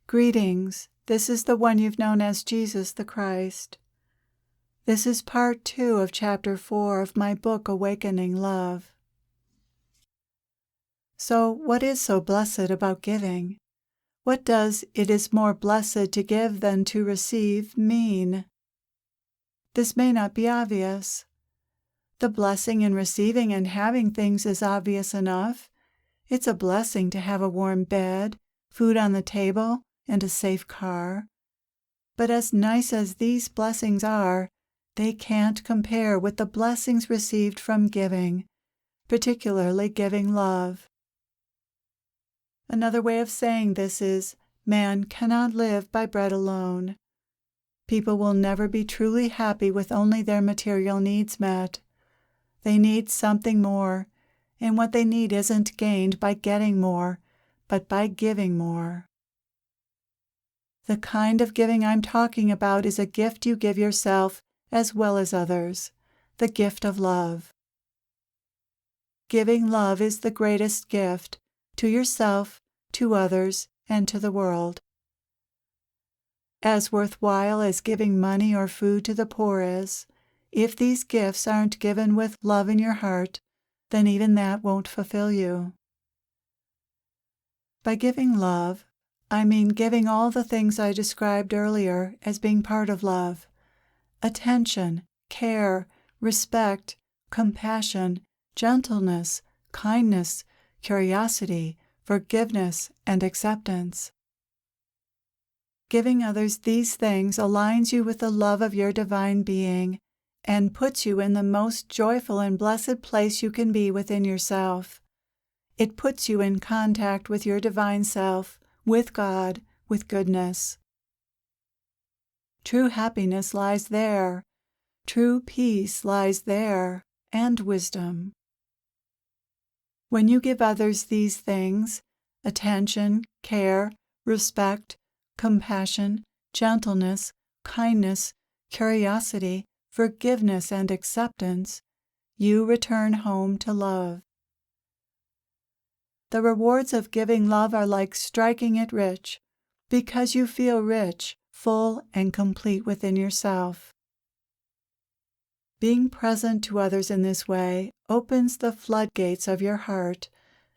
Greetings. This is the one you've known as Jesus the Christ. This is part 2 of chapter 4 of my book, Awakening Love. So, what is so blessed about giving? What does "it is more blessed to give than to receive" mean? This may not be obvious. The blessing in receiving and having things is obvious enough. It's a blessing to have a warm bed, food on the table, and a safe car. But as nice as these blessings are, they can't compare with the blessings received from giving, particularly giving love. Another way of saying this is, man cannot live by bread alone. People will never be truly happy with only their material needs met. They need something more, and what they need isn't gained by getting more, but by giving more. The kind of giving I'm talking about is a gift you give yourself as well as others, the gift of love. Giving love is the greatest gift, to yourself, to others, and to the world. As worthwhile as giving money or food to the poor is, if these gifts aren't given with love in your heart, then even that won't fulfill you. By giving love, I mean giving all the things I described earlier as being part of love: attention, care, respect, compassion, gentleness, kindness, curiosity, forgiveness, and acceptance. Giving others these things aligns you with the love of your divine being and puts you in the most joyful and blessed place you can be within yourself. It puts you in contact with your divine self, with God, with goodness. True happiness lies there. True peace lies there, and wisdom. When you give others these things, attention, care, respect, compassion, gentleness, kindness, curiosity, forgiveness, and acceptance, you return home to love. The rewards of giving love are like striking it rich, because you feel rich, full, and complete within yourself. Being present to others in this way opens the floodgates of your heart,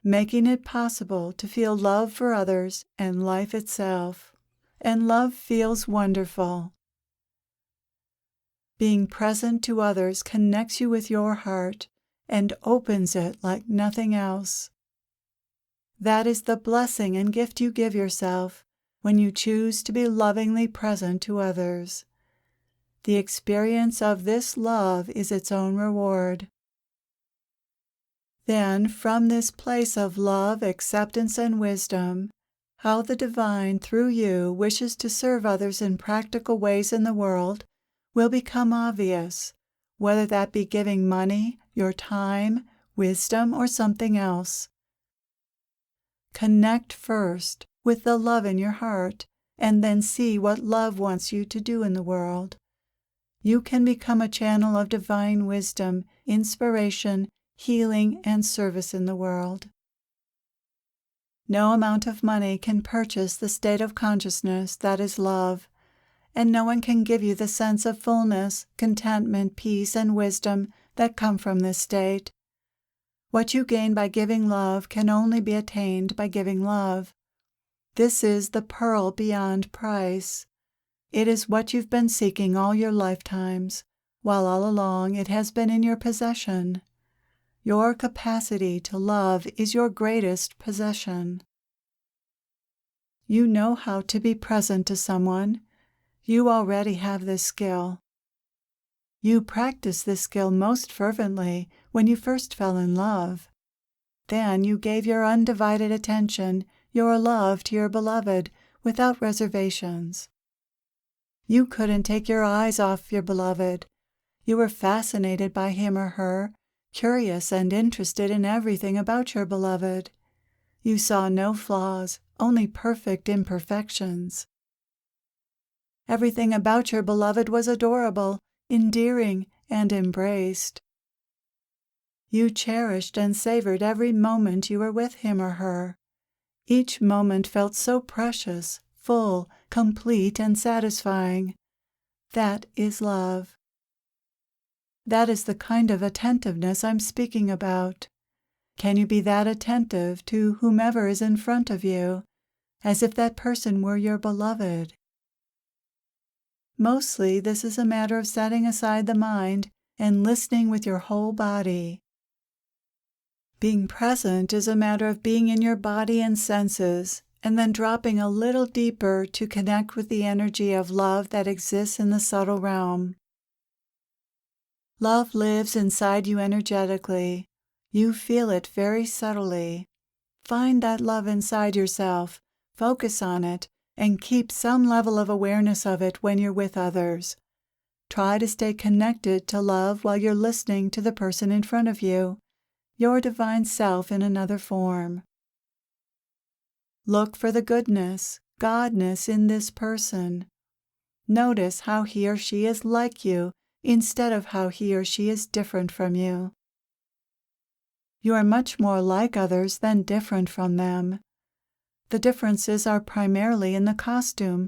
making it possible to feel love for others and life itself. And love feels wonderful. Being present to others connects you with your heart and opens it like nothing else. That is the blessing and gift you give yourself when you choose to be lovingly present to others. The experience of this love is its own reward. Then, from this place of love, acceptance, and wisdom, how the divine, through you, wishes to serve others in practical ways in the world will become obvious, whether that be giving money, your time, wisdom, or something else. Connect first with the love in your heart, and then see what love wants you to do in the world. You can become a channel of divine wisdom, inspiration, healing, and service in the world. No amount of money can purchase the state of consciousness that is love, and no one can give you the sense of fullness, contentment, peace, and wisdom that come from this state. What you gain by giving love can only be attained by giving love. This is the pearl beyond price. It is what you've been seeking all your lifetimes, while all along it has been in your possession. Your capacity to love is your greatest possession. You know how to be present to someone. You already have this skill. You practiced this skill most fervently when you first fell in love. Then you gave your undivided attention, your love to your beloved without reservations. You couldn't take your eyes off your beloved. You were fascinated by him or her, curious and interested in everything about your beloved. You saw no flaws, only perfect imperfections. Everything about your beloved was adorable, endearing, and embraced. You cherished and savored every moment you were with him or her. Each moment felt so precious, full, complete, and satisfying. That is love. That is the kind of attentiveness I'm speaking about. Can you be that attentive to whomever is in front of you, as if that person were your beloved? Mostly, this is a matter of setting aside the mind and listening with your whole body. Being present is a matter of being in your body and senses, and then dropping a little deeper to connect with the energy of love that exists in the subtle realm. Love lives inside you energetically. You feel it very subtly. Find that love inside yourself, focus on it, and keep some level of awareness of it when you're with others. Try to stay connected to love while you're listening to the person in front of you, your divine self in another form. Look for the goodness, godness in this person. Notice how he or she is like you instead of how he or she is different from you. You are much more like others than different from them. The differences are primarily in the costume,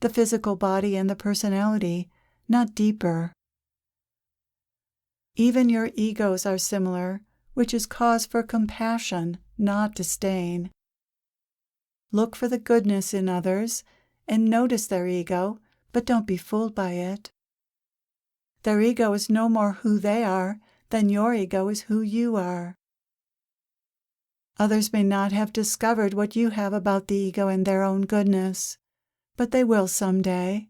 the physical body and the personality, not deeper. Even your egos are similar, which is cause for compassion, not disdain. Look for the goodness in others and notice their ego, but don't be fooled by it. Their ego is no more who they are than your ego is who you are. Others may not have discovered what you have about the ego and their own goodness, but they will someday.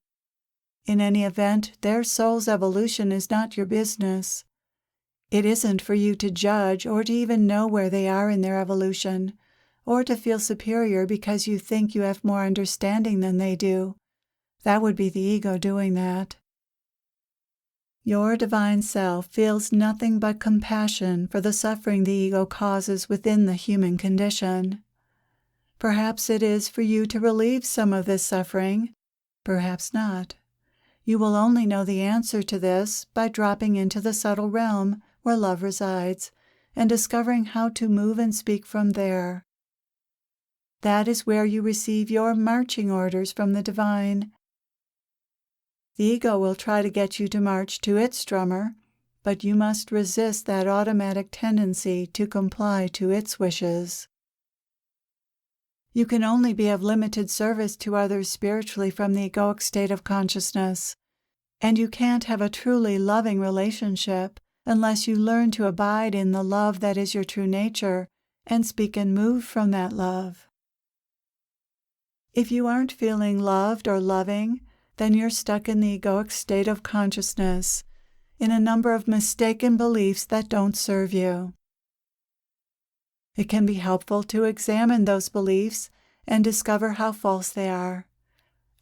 In any event, their soul's evolution is not your business. It isn't for you to judge or to even know where they are in their evolution, or to feel superior because you think you have more understanding than they do. That would be the ego doing that. Your divine self feels nothing but compassion for the suffering the ego causes within the human condition. Perhaps it is for you to relieve some of this suffering, perhaps not. You will only know the answer to this by dropping into the subtle realm where love resides and discovering how to move and speak from there. That is where you receive your marching orders from the divine. The ego will try to get you to march to its drummer, but you must resist that automatic tendency to comply to its wishes. You can only be of limited service to others spiritually from the egoic state of consciousness, and you can't have a truly loving relationship unless you learn to abide in the love that is your true nature and speak and move from that love. If you aren't feeling loved or loving, then you're stuck in the egoic state of consciousness, in a number of mistaken beliefs that don't serve you. It can be helpful to examine those beliefs and discover how false they are.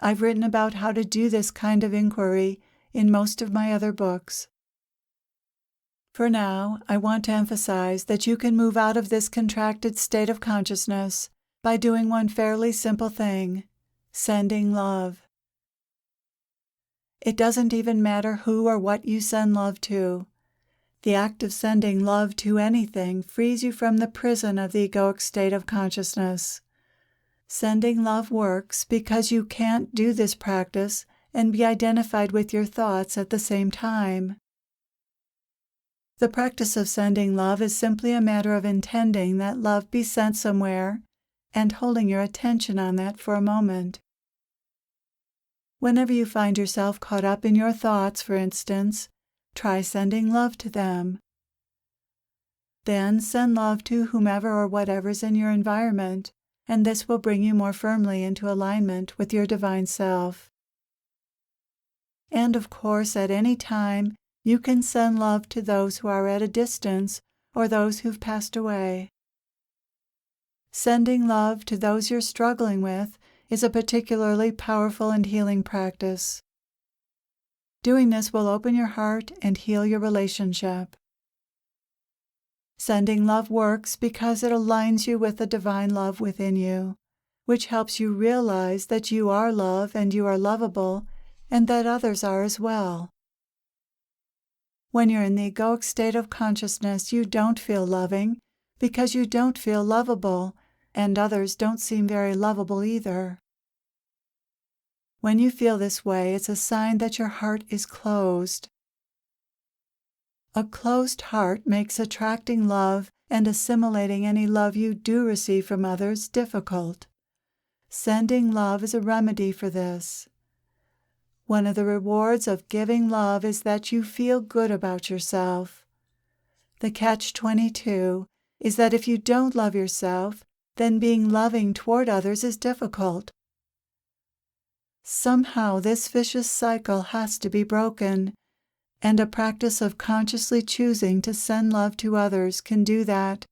I've written about how to do this kind of inquiry in most of my other books. For now, I want to emphasize that you can move out of this contracted state of consciousness by doing one fairly simple thing: sending love. It doesn't even matter who or what you send love to. The act of sending love to anything frees you from the prison of the egoic state of consciousness. Sending love works because you can't do this practice and be identified with your thoughts at the same time. The practice of sending love is simply a matter of intending that love be sent somewhere and holding your attention on that for a moment. Whenever you find yourself caught up in your thoughts, for instance, try sending love to them. Then send love to whomever or whatever's in your environment, and this will bring you more firmly into alignment with your divine self. And of course, at any time, you can send love to those who are at a distance or those who've passed away. Sending love to those you're struggling with is a particularly powerful and healing practice. Doing this will open your heart and heal your relationship. Sending love works because it aligns you with the divine love within you, which helps you realize that you are love and you are lovable, and that others are as well. When you're in the egoic state of consciousness, you don't feel loving because you don't feel lovable, and others don't seem very lovable either. When you feel this way, it's a sign that your heart is closed. A closed heart makes attracting love and assimilating any love you do receive from others difficult. Sending love is a remedy for this. One of the rewards of giving love is that you feel good about yourself. The catch-22 is that if you don't love yourself, then being loving toward others is difficult. Somehow this vicious cycle has to be broken, and a practice of consciously choosing to send love to others can do that,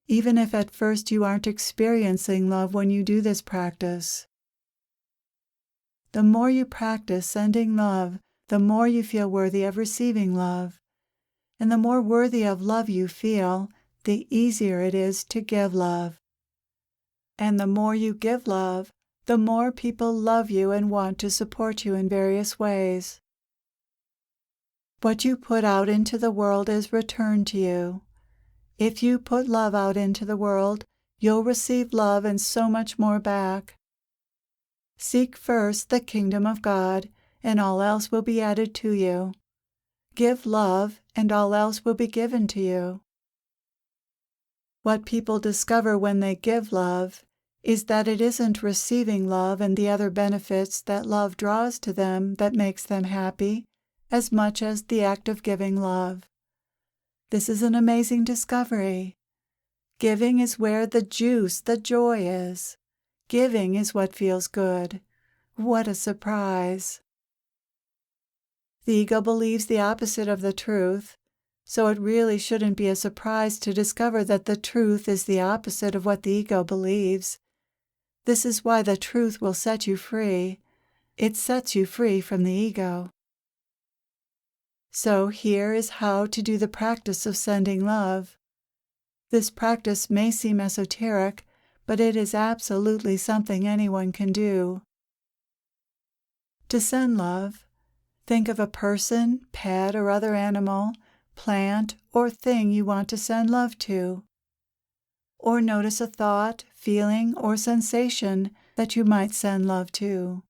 even if at first you aren't experiencing love when you do this practice. The more you practice sending love, the more you feel worthy of receiving love. And the more worthy of love you feel, the easier it is to give love. And the more you give love, the more people love you and want to support you in various ways. What you put out into the world is returned to you. If you put love out into the world, you'll receive love and so much more back. Seek first the kingdom of God, and all else will be added to you. Give love, and all else will be given to you. What people discover when they give love is that it isn't receiving love and the other benefits that love draws to them that makes them happy, as much as the act of giving love. This is an amazing discovery. Giving is where the juice, the joy is. Giving is what feels good. What a surprise! The ego believes the opposite of the truth, so it really shouldn't be a surprise to discover that the truth is the opposite of what the ego believes. This is why the truth will set you free. It sets you free from the ego. So here is how to do the practice of sending love. This practice may seem esoteric, but it is absolutely something anyone can do. To send love, think of a person, pet, or other animal, plant, or thing you want to send love to. Or notice a thought, feeling, or sensation that you might send love to.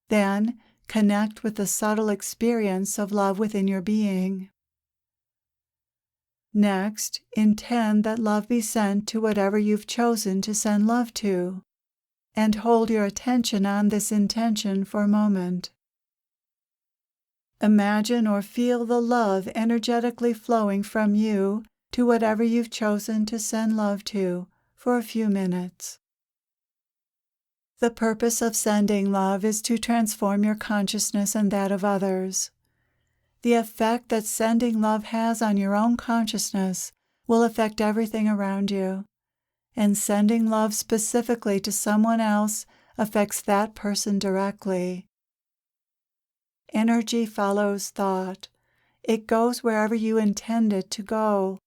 Then, connect with the subtle experience of love within your being. Next, intend that love be sent to whatever you've chosen to send love to, and hold your attention on this intention for a moment. Imagine or feel the love energetically flowing from you to whatever you've chosen to send love to for a few minutes. The purpose of sending love is to transform your consciousness and that of others. The effect that sending love has on your own consciousness will affect everything around you, and sending love specifically to someone else affects that person directly. Energy follows thought. It goes wherever you intend it to go.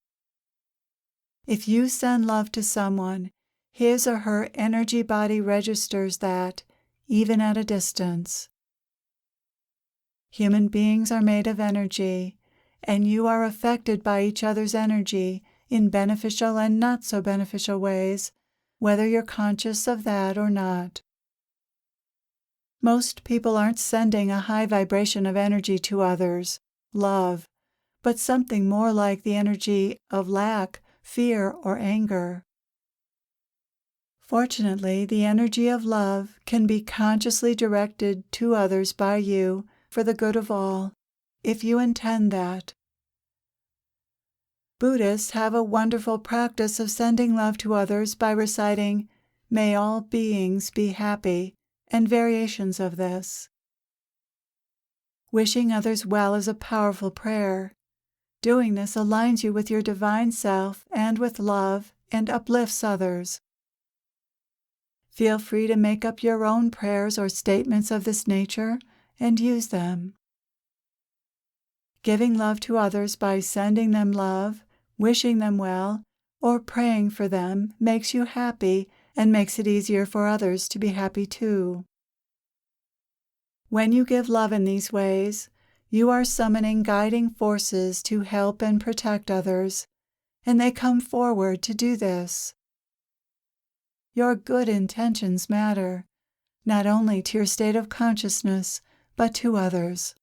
If you send love to someone, his or her energy body registers that, even at a distance. Human beings are made of energy, and you are affected by each other's energy in beneficial and not so beneficial ways, whether you're conscious of that or not. Most people aren't sending a high vibration of energy to others, love, but something more like the energy of lack, fear, or anger. Fortunately, the energy of love can be consciously directed to others by you for the good of all, if you intend that. Buddhists have a wonderful practice of sending love to others by reciting, "May all beings be happy," and variations of this. Wishing others well is a powerful prayer. Doing this aligns you with your divine self and with love and uplifts others. Feel free to make up your own prayers or statements of this nature and use them. Giving love to others by sending them love, wishing them well, or praying for them makes you happy and makes it easier for others to be happy too. When you give love in these ways, you are summoning guiding forces to help and protect others, and they come forward to do this. Your good intentions matter. not only to your state of consciousness, but to others.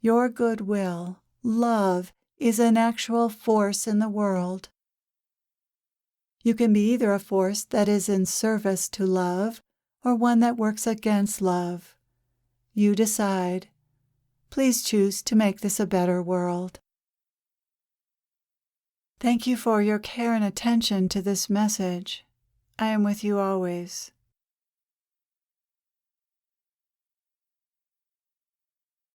Your goodwill, love, is an actual force in the world. You can be either a force that is in service to love or one that works against love. You decide. Please choose to make this a better world. Thank you for your care and attention to this message. I am with you always.